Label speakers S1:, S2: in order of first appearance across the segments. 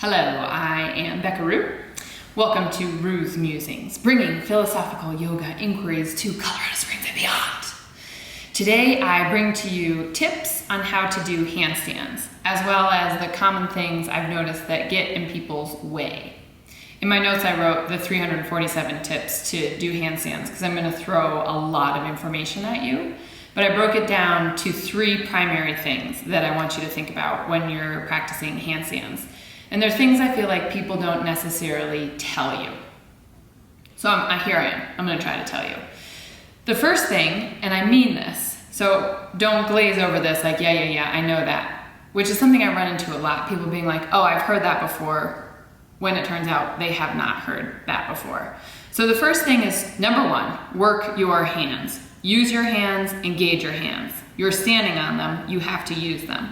S1: Hello, I am Becca Rue. Welcome to Rue's Musings, bringing philosophical yoga inquiries to Colorado Springs and beyond. Today I bring to you tips on how to do handstands, as well as the common things I've noticed that get in people's way. In my notes I wrote the 347 tips to do handstands because I'm going to throw a lot of information at you, but I broke it down to 3 primary things that I want you to think about when you're practicing handstands. And they're things I feel like people don't necessarily tell you. So here I am. I'm going to try to tell you. The first thing, and I mean this, so don't glaze over this like, yeah, I know that, which is something I run into a lot. People being like, oh, I've heard that before, when it turns out they have not heard that before. So the first thing is, number 1, work your hands. Use your hands, engage your hands. You're standing on them, you have to use them.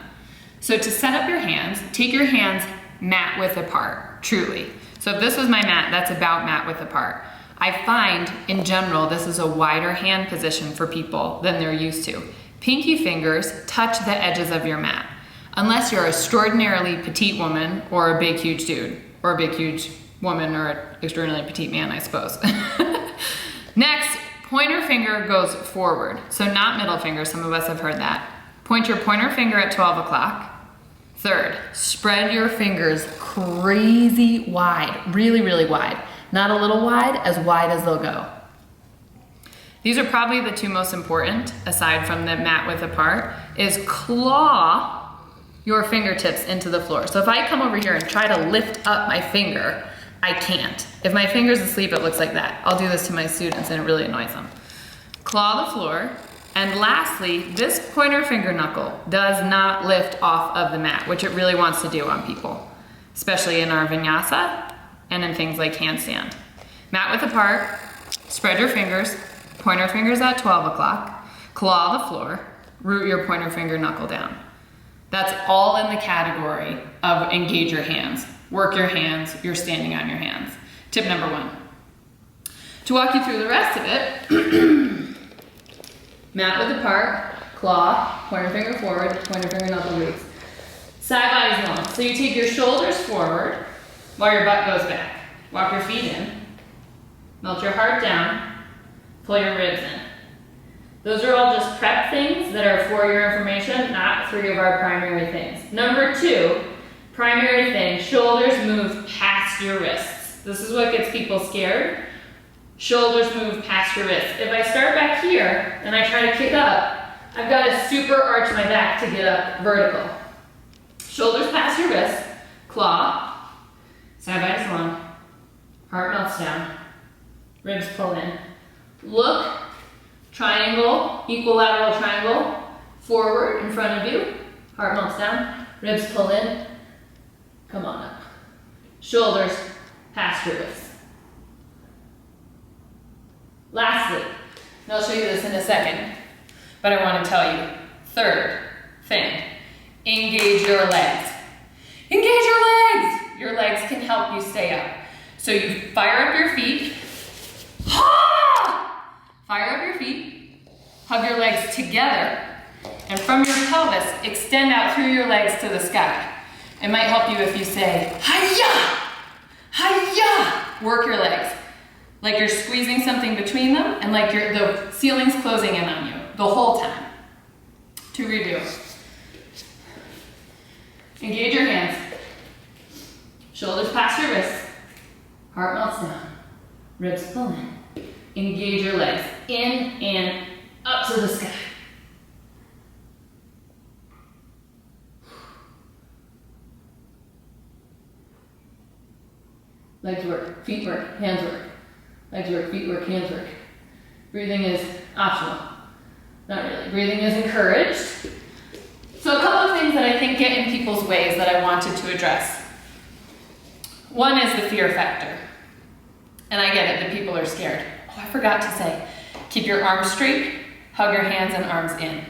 S1: So to set up your hands, take your hands mat width apart, truly. So if this was my mat, that's about mat width apart. I find, in general, this is a wider hand position for people than they're used to. Pinky fingers touch the edges of your mat. Unless you're an extraordinarily petite woman or a big, huge dude, or a big, huge woman or an extraordinarily petite man, I suppose. Next, pointer finger goes forward. So not middle finger, some of us have heard that. Point your pointer finger at 12 o'clock. Third, spread your fingers crazy wide, really wide. Not a little wide as they'll go. These are probably the 2 most important, aside from the mat width apart, is claw your fingertips into the floor. So if I come over here and try to lift up my finger, I can't. If my finger's asleep, it looks like that. I'll do this to my students and it really annoys them. Claw the floor. And lastly, this pointer finger knuckle does not lift off of the mat, which it really wants to do on people, especially in our vinyasa and in things like handstand. Mat width apart, spread your fingers, pointer fingers at 12 o'clock, claw the floor, root your pointer finger knuckle down. That's all in the category of engage your hands. Work your hands, you're standing on your hands. Tip number 1. To walk you through the rest of it, mat width apart, claw, pointer finger forward, pointer finger knuckle roots. Side body's long. So you take your shoulders forward while your butt goes back. Walk your feet in, melt your heart down, pull your ribs in. Those are all just prep things that are for your information, not 3 of our primary things. Number 2, primary thing, shoulders move past your wrists. This is what gets people scared. Shoulders move past your wrists. If I start back here and I try to kick up, I've got to super arch my back to get up vertical. Shoulders past your wrists, claw, side body's long, heart melts down, ribs pull in. Look, triangle, equilateral triangle, forward in front of you, heart melts down, ribs pull in, come on up. Shoulders past your wrists. Lastly, and I'll show you this in a second, but I want to tell you, third thing, engage your legs. Engage your legs! Your legs can help you stay up. So you fire up your feet, fire up your feet, hug your legs together, and from your pelvis, extend out through your legs to the sky. It might help you if you say, hi-ya, hi-ya, work your legs. Like you're squeezing something between them and like the ceiling's closing in on you the whole time. To redo. Engage your hands. Shoulders past your wrists. Heart melts down. Ribs pull in. Engage your legs. In and up to the sky. Legs work, feet work, hands work. Legs work, feet work, hands work. Breathing is optional. Not really. Breathing is encouraged. So a couple of things that I think get in people's ways that I wanted to address. One is the fear factor. And I get it, that people are scared. Oh, I forgot to say, keep your arms straight, hug your hands and arms in.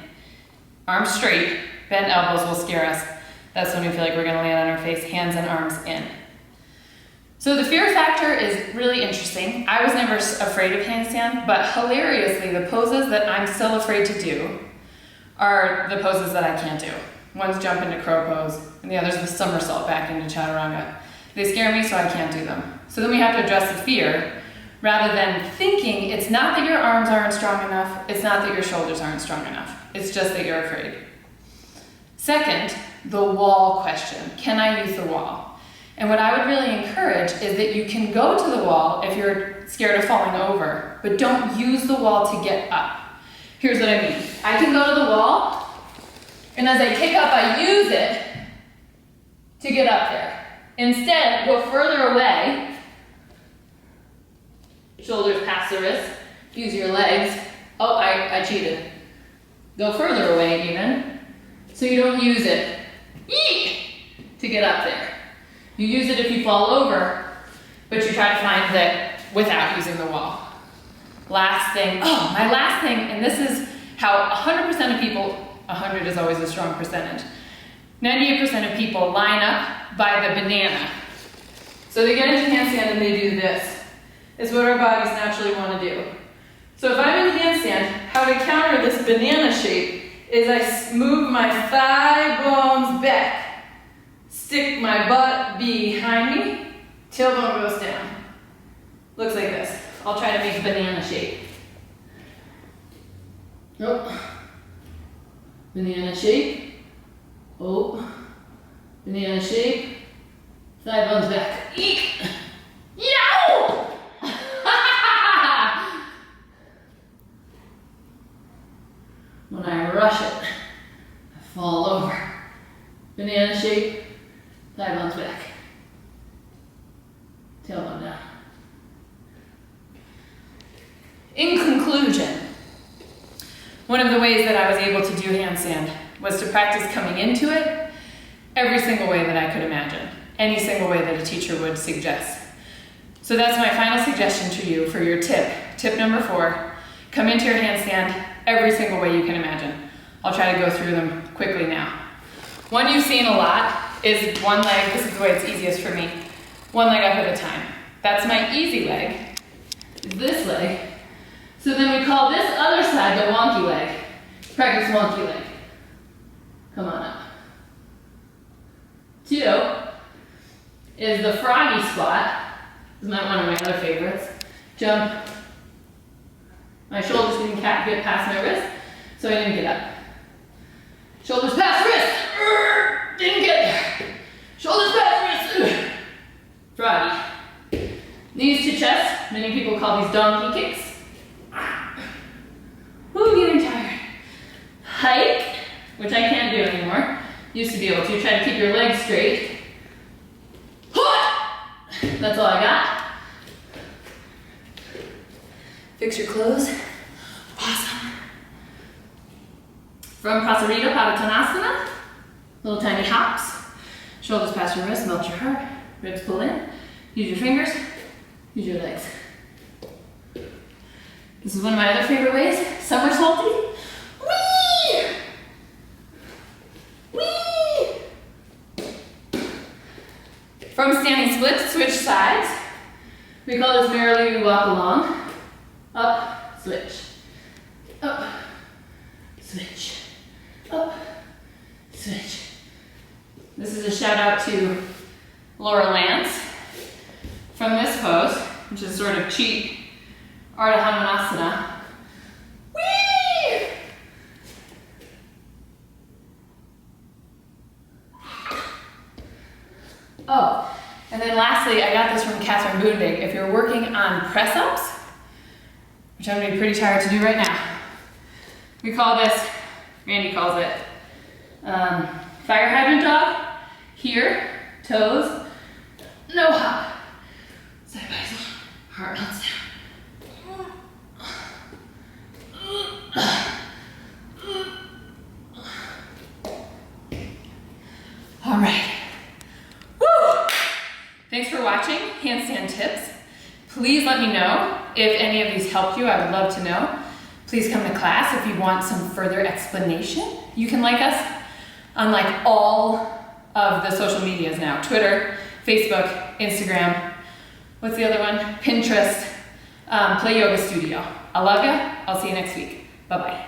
S1: Arms straight, bent elbows will scare us. That's when we feel like we're gonna land on our face, hands and arms in. So the fear factor is really interesting. I was never afraid of handstand, but hilariously, the poses that I'm still afraid to do are the poses that I can't do. One's jump into crow pose, and the other's the somersault back into chaturanga. They scare me, so I can't do them. So then we have to address the fear, rather than thinking it's not that your arms aren't strong enough, it's not that your shoulders aren't strong enough, it's just that you're afraid. Second, the wall question. Can I use the wall? And what I would really encourage is that you can go to the wall if you're scared of falling over, but don't use the wall to get up. Here's what I mean. I can go to the wall, and as I kick up, I use it to get up there. Instead, go further away, shoulders past the wrist, use your legs. Oh, I cheated. Go further away even, so you don't use it to get up there. You use it if you fall over, but you try to find it without using the wall. Last thing, my last thing, and this is how 100% of people, 100 is always a strong percentage, 98% of people line up by the banana. So they get into handstand and they do this. It's what our bodies naturally want to do. So if I'm in handstand, how to counter this banana shape is I move my thigh bones back, stick my butt behind me, tailbone goes down. Looks like this. I'll try to make a banana shape. Oh. Banana shape. Oh. Banana shape. Thigh bones back. Eek. Yow! When I rush it, I fall over. Banana shape. Thigh bones back. Tailbone down. In conclusion, one of the ways that I was able to do handstand was to practice coming into it every single way that I could imagine, any single way that a teacher would suggest. So that's my final suggestion to you for your tip. Tip number 4, come into your handstand every single way you can imagine. I'll try to go through them quickly now. One you've seen a lot is one leg. This is the way it's easiest for me. One leg up at a time. That's my easy leg, this leg. So then we call this other side the wonky leg. Practice wonky leg. Come on up. 2 is the froggy squat. This is one of my other favorites. Jump. My shoulders didn't get past my wrist, so I didn't get up. Shoulders past wrist. Didn't get there. Shoulders past wrist. Froggy. Knees to chest. Many people call these donkey kicks. Ooh, getting tired. Hike, which I can't do anymore. Used to be able to. Try to keep your legs straight. That's all I got. Fix your clothes. Awesome. From Prasarita Padottanasana, little tiny hops. Shoulders past your wrist, melt your heart. Ribs pull in. Use your fingers. Use your legs. This is one of my other favorite ways. Somersaulting. Whee! Whee! From standing splits, switch sides. We call this merrily we walk along. Up, switch. Up, switch. Up, switch. This is a shout out to Laura Lance from this pose, which is sort of cheat Ardha Hanumanasana. Whee! Oh, and then lastly, I got this from Catherine Boondig. If you're working on press-ups, which I'm gonna be pretty tired to do right now, we call this, Randy calls it, fire hydrant dog. Here, toes, no hop. Side by side, heart melts down. All right. Woo! Thanks for watching Handstand Tips. Please let me know if any of these helped you. I would love to know. Please come to class if you want some further explanation. You can like us on like all of the social medias now. Twitter, Facebook, Instagram. What's the other one? Pinterest. Play Yoga Studio. I love you. I'll see you next week. Bye-bye.